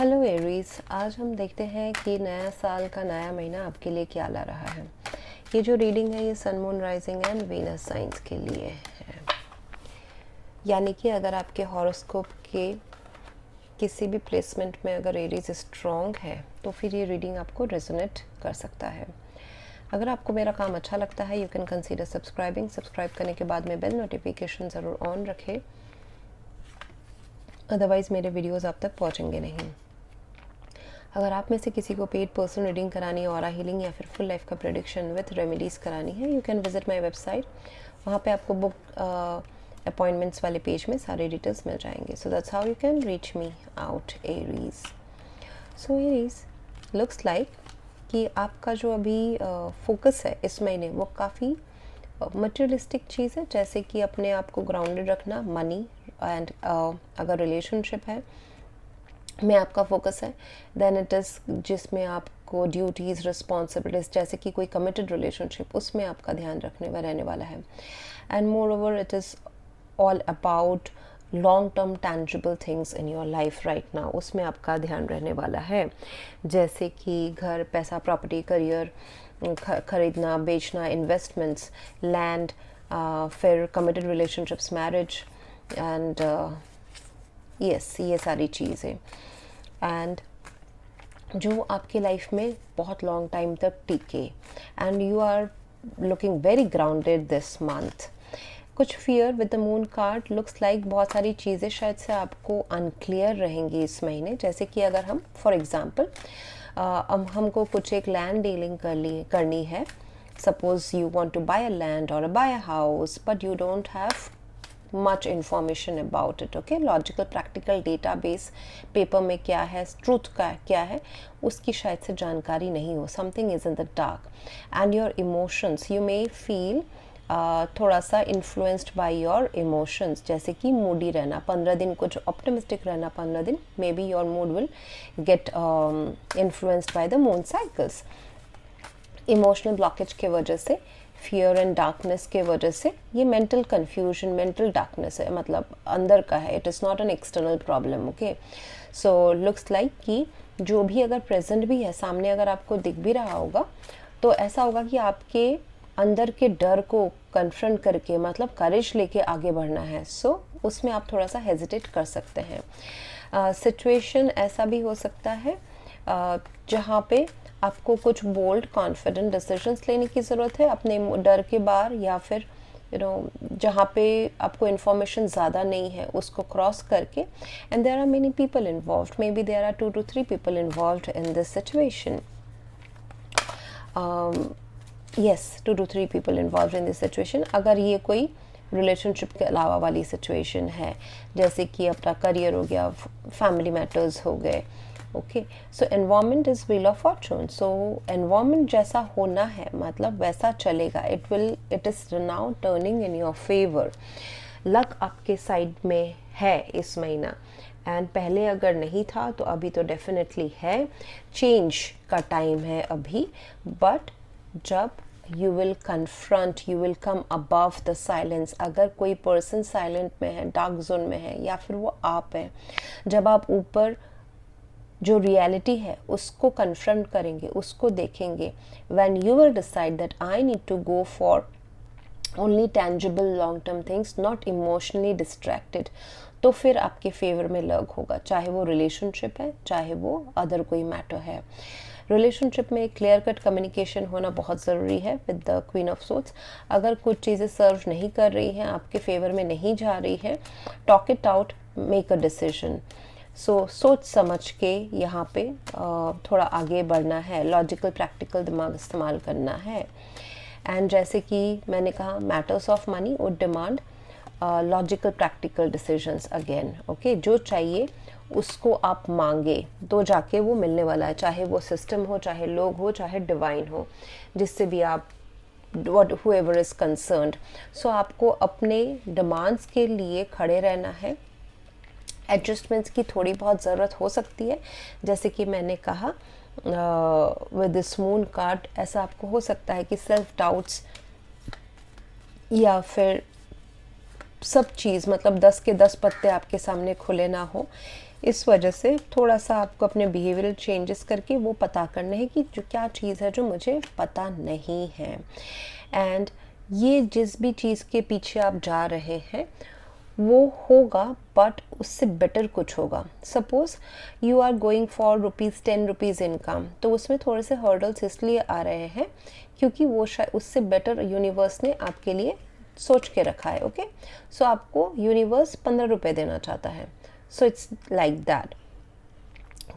Hello Aries, आज हम देखते हैं कि नया साल का नया महीना आपके लिए क्या ला रहा है। ये जो रीडिंग है ये sun moon rising and Venus signs के लिए है, यानी कि अगर आपके हॉरोस्कोप के किसी भी प्लेसमेंट में अगर एरीज स्ट्रॉन्ग है तो फिर ये रीडिंग आपको रेजोनेट कर सकता है। अगर आपको मेरा काम अच्छा लगता है यू कैन कंसीडर सब्सक्राइब करने के बाद में बेल नोटिफिकेशन ज़रूर ऑन रखें, अदरवाइज़ मेरे वीडियोस आप तक पहुंचेंगे नहीं। अगर आप में से किसी को पेड पर्सनल रीडिंग करानी है, ऑरा हीलिंग या फिर फुल लाइफ का प्रेडिक्शन विथ रेमेडीज़ करानी है, you can visit my website. वहाँ पे आपको बुक अपॉइंटमेंट्स वाले पेज में सारे डिटेल्स मिल जाएंगे। So that's how you can reach me out Aries. So Aries looks like कि आपका जो अभी फोकस है इस महीने वो काफ़ी मटेरियलिस्टिक चीज़ है, जैसे कि अपने आप को ग्राउंडेड रखना, मनी एंड अगर रिलेशनशिप है में आपका फोकस है देन इट इज़ जिसमें आपको ड्यूटीज़ रिस्पॉन्सिबिलिटीज़ जैसे कि कोई कमिटेड रिलेशनशिप उसमें आपका ध्यान रखने में रहने वाला है। And more over it is all about long term tangible things in your life right now, उसमें आपका ध्यान रहने वाला है, जैसे कि घर, पैसा, प्रॉपर्टी, करियर, खरीदना, बेचना, इन्वेस्टमेंट्स, लैंड, फिर committed relationships, marriage and yes ये सारी चीज़ें। एंड जो आपकी लाइफ में बहुत लॉन्ग टाइम तक टिके and you are looking very grounded this month. कुछ fear with the moon card looks like बहुत सारी चीज़ें शायद से आपको अनक्लियर रहेंगी इस महीने, जैसे कि अगर हम फॉर एग्ज़ाम्पल हमको कुछ एक लैंड डीलिंग करनी है, suppose you want to buy a land or buy a house but you don't have much information about it, okay? Logical practical database paper में क्या है, ट्रूथ का क्या है, उसकी शायद से जानकारी नहीं हो, something is in the dark and your emotions you may feel थोड़ा सा इन्फ्लुएंस्ड बाय योर इमोशंस, जैसे कि मूडी रहना 15 दिन, कुछ ऑप्टिमिस्टिक रहना 15 दिन, may be your mood will get influenced by the moon cycles. Emotional blockage के वजह से, फियर एंड डार्कनेस के वजह से, ये मेंटल कन्फ्यूजन, मेंटल डार्कनेस है, मतलब अंदर का है, it is not an external problem, okay? So looks like कि जो भी अगर प्रेजेंट भी है सामने, अगर आपको दिख भी रहा होगा तो ऐसा होगा कि आपके अंदर के डर को कन्फ्रंट करके, मतलब करेज लेके आगे बढ़ना है। सो उसमें आप थोड़ा सा हेजिटेट कर सकते हैं। सिचुएशन ऐसा भी हो सकता है जहाँ पे आपको कुछ बोल्ड कॉन्फिडेंट डिसीजंस लेने की ज़रूरत है अपने डर के बाहर, या फिर जहाँ पे आपको इन्फॉर्मेशन ज़्यादा नहीं है उसको क्रॉस करके। And there are many people involved, maybe there are 2 to 3 people involved in this situation. yes 2 to 3 people involved in this situation। अगर ये कोई रिलेशनशिप के अलावा वाली सिचुएशन है, जैसे कि अपना करियर हो गया, फैमिली मैटर्स हो गए, okay? So environment is wheel of Fortune. So environment जैसा होना है मतलब वैसा चलेगा, it is now turning in your favour. Luck आपके साइड में है इस महीना, एंड पहले अगर नहीं था तो अभी तो डेफिनेटली है। चेंज का टाइम है अभी, बट जब you will confront, you will come above the silence. अगर कोई पर्सन साइलेंट में है, डार्क जोन में है, या फिर वो आप हैं, जब आप ऊपर जो रियलिटी है उसको कन्फ्रंट करेंगे, उसको देखेंगे, when you will decide that I need to go for only tangible long term things, not emotionally distracted, तो फिर आपके फेवर में लग होगा, चाहे वो रिलेशनशिप है, चाहे वो अदर कोई मैटर है। रिलेशनशिप में क्लियर कट कम्युनिकेशन होना बहुत ज़रूरी है with the queen of swords. अगर कुछ चीज़ें सर्व नहीं कर रही हैं, आपके फेवर में नहीं जा रही है, talk it out, make a decision. So सोच समझ के यहाँ पे थोड़ा आगे बढ़ना है, लॉजिकल प्रैक्टिकल दिमाग इस्तेमाल करना है। एंड जैसे कि मैंने कहा, matters of money would demand logical practical decisions again, okay? जो चाहिए उसको आप मांगे तो जाके वो मिलने वाला है, चाहे वो सिस्टम हो, चाहे लोग हो, चाहे डिवाइन हो, जिससे भी आप whoever is concerned। सो आपको अपने डिमांड्स के लिए खड़े रहना है। एडजस्टमेंट्स की थोड़ी बहुत ज़रूरत हो सकती है, जैसे कि मैंने कहा विद दिस मून कार्ड, ऐसा आपको हो सकता है कि सेल्फ डाउट्स या फिर सब चीज़, मतलब 10 के 10 पत्ते आपके सामने खुले ना हो, इस वजह से थोड़ा सा आपको अपने बिहेवियरल चेंजेस करके वो पता करना है कि जो क्या चीज़ है जो मुझे पता नहीं है। एंड ये जिस भी चीज़ के पीछे आप जा रहे हैं वो होगा, बट उससे बेटर कुछ होगा। Suppose you are going for ₹10 income, तो उसमें थोड़े से हर्डल्स इसलिए आ रहे हैं क्योंकि वो शायद उससे बेटर यूनिवर्स ने आपके लिए सोच के रखा है। ओके, सो आपको यूनिवर्स ₹15 देना चाहता है। सो इट्स लाइक दैट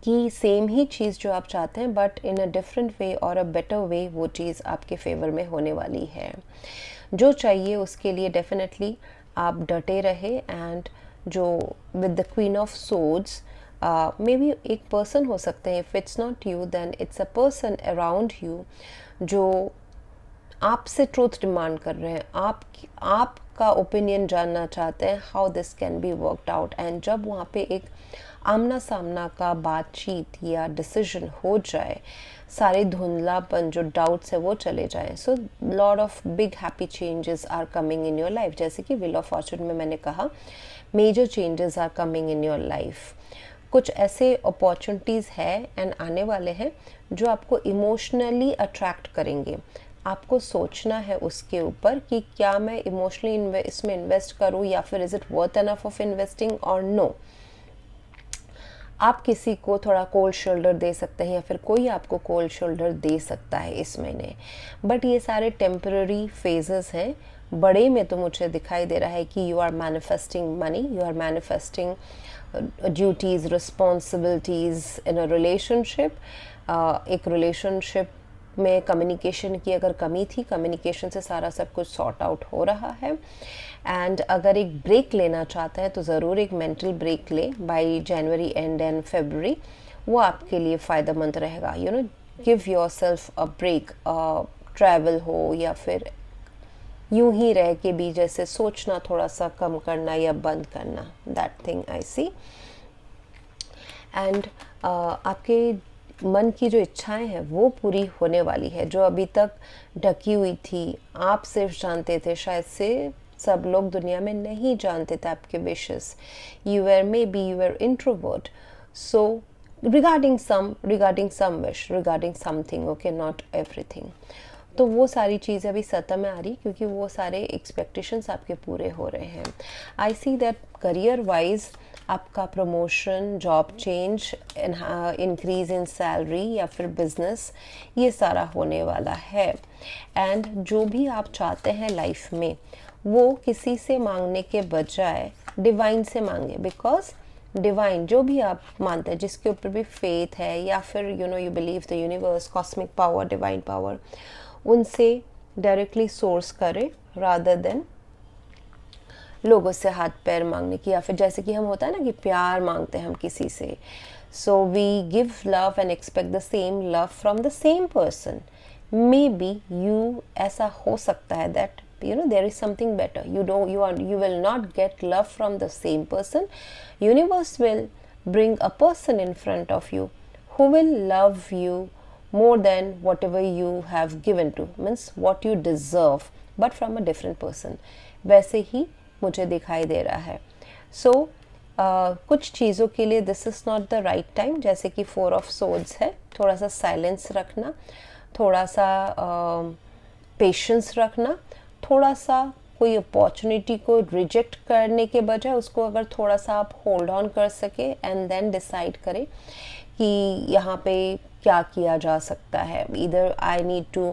कि सेम ही चीज़ जो आप चाहते हैं but in a different way और अ बेटर वे वो चीज़ आपके फेवर में होने वाली है। जो चाहिए उसके लिए डेफिनेटली आप डटे रहे। एंड जो with the queen of swords maybe एक पर्सन हो सकते हैं, if it's not you then it's a person around you जो आपसे ट्रूथ डिमांड कर रहे हैं, आपका ओपिनियन जानना चाहते हैं how this can be worked out. And जब वहाँ पे एक आमना सामना का बातचीत या डिसीजन हो जाए, सारे धुंधलापन जो डाउट्स है वो चले जाएं, so lot of big happy changes are coming in your life. जैसे कि व्हील ऑफ फॉर्चून में मैंने कहा major changes are coming in your life. कुछ ऐसे अपॉर्चुनिटीज़ है एंड आने वाले हैं जो आपको इमोशनली अट्रैक्ट करेंगे। आपको सोचना है उसके ऊपर कि क्या मैं इमोशनली इसमें इन्वेस्ट करूं या फिर is it worth enough of investing और नो। आप किसी को थोड़ा कोल्ड शोल्डर दे सकते हैं या फिर कोई आपको कोल्ड शोल्डर दे सकता है इस महीने, बट ये सारे टेम्पररी फेजेस हैं। बड़े में तो मुझे दिखाई दे रहा है कि you are manifesting money, you are manifesting duties, responsibilities in a relationship. एक रिलेशनशिप में कम्युनिकेशन की अगर कमी थी, कम्युनिकेशन से सारा सब कुछ सॉर्ट आउट हो रहा है। एंड अगर एक ब्रेक लेना चाहते हैं तो ज़रूर एक मेंटल ब्रेक ले बाय जनवरी एंड फरवरी, वो आपके लिए फ़ायदेमंद रहेगा। You know, give yourself a break, travel हो या फिर यूं ही रह के भी जैसे सोचना थोड़ा सा कम करना या बंद करना, that thing I see. And आपके मन की जो इच्छाएं हैं वो पूरी होने वाली है, जो अभी तक ढकी हुई थी। आप सिर्फ जानते थे, शायद से सब लोग दुनिया में नहीं जानते थे आपके wishes. You are maybe you are introvert, so regarding some wish, regarding something, okay, not everything. तो वो सारी चीज़ें अभी सतह में आ रही क्योंकि वो सारे एक्सपेक्टेशंस आपके पूरे हो रहे हैं। आई सी दैट करियर वाइज आपका promotion, job change, increase in salary या फिर बिजनेस, ये सारा होने वाला है। एंड जो भी आप चाहते हैं लाइफ में वो किसी से मांगने के बजाय डिवाइन से मांगे, बिकॉज डिवाइन जो भी आप मानते हैं, जिसके ऊपर भी फेथ है या फिर you know you believe the universe, cosmic power, divine power, उनसे डायरेक्टली सोर्स करें रादर देन लोगों से हाथ पैर मांगने की, या फिर जैसे कि हम होता है ना कि प्यार मांगते हैं हम किसी से। So we give love and expect the same love from the same person. Maybe you ऐसा हो सकता है that you know there is something better, you will not get love from the same person. Universe will bring a person in front of you who will love you more than whatever you have given to, means what you deserve, but from a different person. वैसे ही मुझे दिखाई दे रहा है। So कुछ चीज़ों के लिए this is not the right time, जैसे कि 4 ऑफ सोर्ड्स है, थोड़ा सा साइलेंस रखना, थोड़ा सा पेशेंस रखना, थोड़ा सा कोई अपॉर्चुनिटी को रिजेक्ट करने के बजाय उसको अगर थोड़ा सा आप होल्ड ऑन कर सके एंड देन डिसाइड करें कि यहाँ पे क्या किया जा सकता है। Either I need to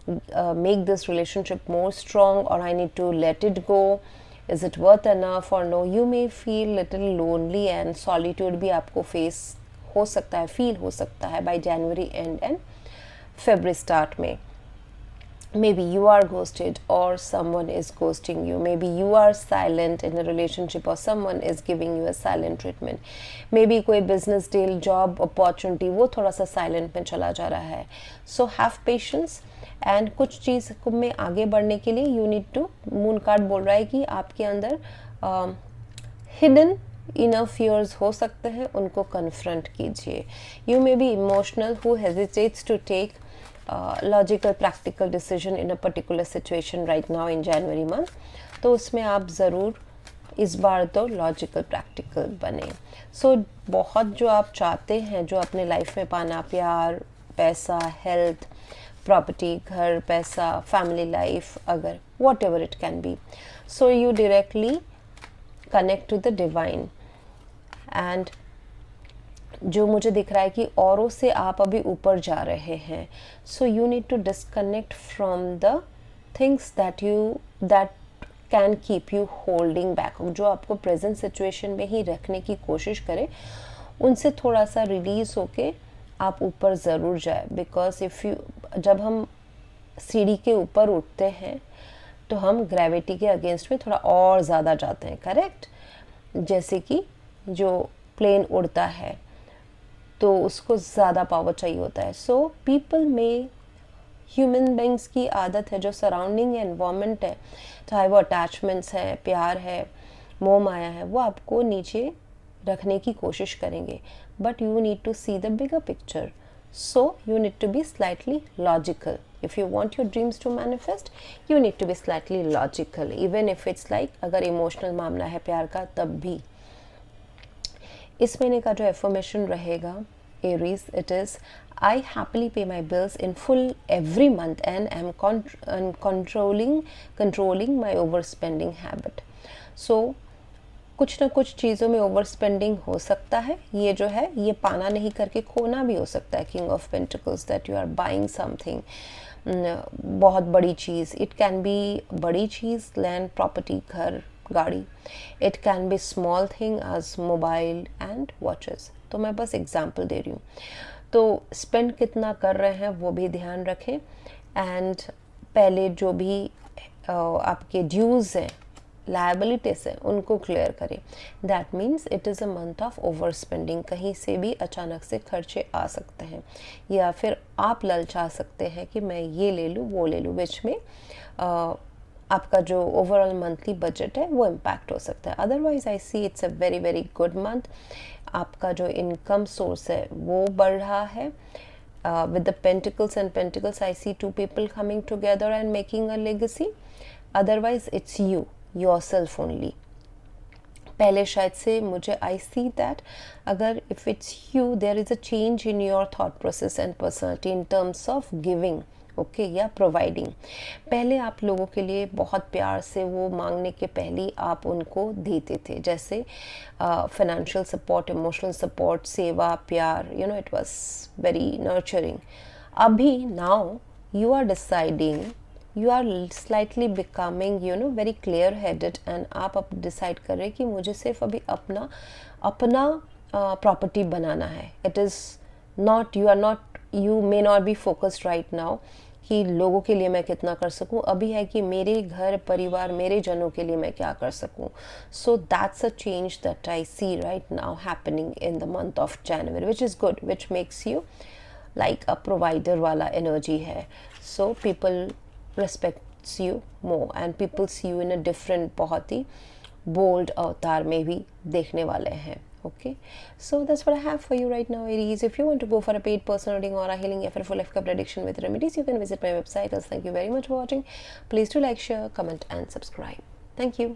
make this relationship more strong or I need to let it go, is it worth enough or no. You may feel little lonely and solitude भी आपको फेस हो सकता है, फील हो सकता है bye January and February start में। Maybe you are ghosted or someone is ghosting you. Maybe you are silent in a relationship or someone is giving you a silent treatment. Maybe कोई business deal, job opportunity वो थोड़ा सा silent में चला जा रहा है. So have patience and कुछ चीज़ में आगे बढ़ने के लिए you need to, moon card बोल रहा है कि आपके अंदर hidden inner fears हो सकते हैं, उनको confront कीजिए. You may be emotional who hesitates to take logical practical decision in a particular situation right now in January month, तो उसमें आप ज़रूर इस बार तो लॉजिकल प्रैक्टिकल बने। सो बहुत जो आप चाहते हैं, जो अपने लाइफ में पाना, प्यार, पैसा, हेल्थ, प्रॉपर्टी, घर, पैसा, फैमिली लाइफ, अगर whatever it can be, so you directly connect to the divine. And जो मुझे दिख रहा है कि औरों से आप अभी ऊपर जा रहे हैं, so you need to disconnect from the things that can keep you holding back, जो आपको प्रेजेंट सिचुएशन में ही रखने की कोशिश करें, उनसे थोड़ा सा रिलीज होके आप ऊपर ज़रूर जाए। बिकॉज जब हम सीढ़ी के ऊपर उठते हैं तो हम ग्रेविटी के अगेंस्ट में थोड़ा और ज़्यादा जाते हैं, करेक्ट। जैसे कि जो प्लेन उड़ता है तो उसको ज़्यादा पावर चाहिए होता है। सो पीपल में, ह्यूमन बींग्स की आदत है, जो सराउंडिंग एनवायरनमेंट है, चाहे वो अटैचमेंट्स हैं, प्यार है, मोह माया है, वो आपको नीचे रखने की कोशिश करेंगे। But you need to see the bigger picture, so you need to be slightly logical. If you want your dreams to manifest, you need to be slightly logical, even if it's like अगर emotional मामला है प्यार का, तब भी। इस महीने का जो एफर्मेशन रहेगा Aries, it is I happily pay my bills in full every month and am controlling my overspending habit. So कुछ ना कुछ चीज़ों में ओवर स्पेंडिंग हो सकता है, ये जो है ये पाना नहीं करके खोना भी हो सकता है। King of pentacles, that you are buying something, बहुत बड़ी चीज़। इट कैन बी बड़ी चीज़, लैंड, प्रॉपर्टी, घर, गाड़ी। It can be small thing as mobile and watches. तो मैं बस एग्जाम्पल दे रही हूँ। तो स्पेंड कितना कर रहे हैं वो भी ध्यान रखें। एंड पहले जो भी आपके ड्यूज़ हैं, लायबिलिटीज है, उनको क्लियर करें। That means it is a month of over spending. कहीं से भी अचानक से खर्चे आ सकते हैं, या फिर आप ललचा सकते हैं कि मैं ये ले लूँ वो ले लूँ, विच में आपका जो ओवरऑल मंथली बजट है वो इम्पैक्ट हो सकता है। Otherwise I see it's a very very good month. आपका जो इनकम सोर्स है वो बढ़ रहा है। With the pentacles and pentacles I see two people coming together and making a legacy. Otherwise it's you yourself only. पहले शायद से मुझे आई सी दैट अगर if it's you, there is a change in your thought process and personality in terms of giving, okay, या providing. पहले आप लोगों के लिए बहुत प्यार से वो मांगने के पहले आप उनको देते थे, जैसे फाइनेंशियल सपोर्ट, इमोशनल सपोर्ट, सेवा, प्यार, you know, it was very nurturing. अभी now you are deciding, you are slightly becoming, you know, very clear headed, and आप अब डिसाइड कर रहे हैं कि मुझे सिर्फ अभी अपना प्रॉपर्टी बनाना है। It is not, you may not be focused right now कि लोगों के लिए मैं कितना कर सकूं। अभी है कि मेरे घर परिवार, मेरे जनों के लिए मैं क्या कर सकूं। So that's a change that I see right now happening in the month of January, which is good, which makes you like a provider वाला एनर्जी है। So people respects you more and people see you in a different, बहुत ही bold अवतार में भी देखने वाले हैं। Okay, so that's what I have for you right now, Aries. If you want to go for a paid personal reading or a healing या फिर full life का prediction with remedies, you can visit my website. Thank you very much for watching. Please do like, share, comment and subscribe. Thank you.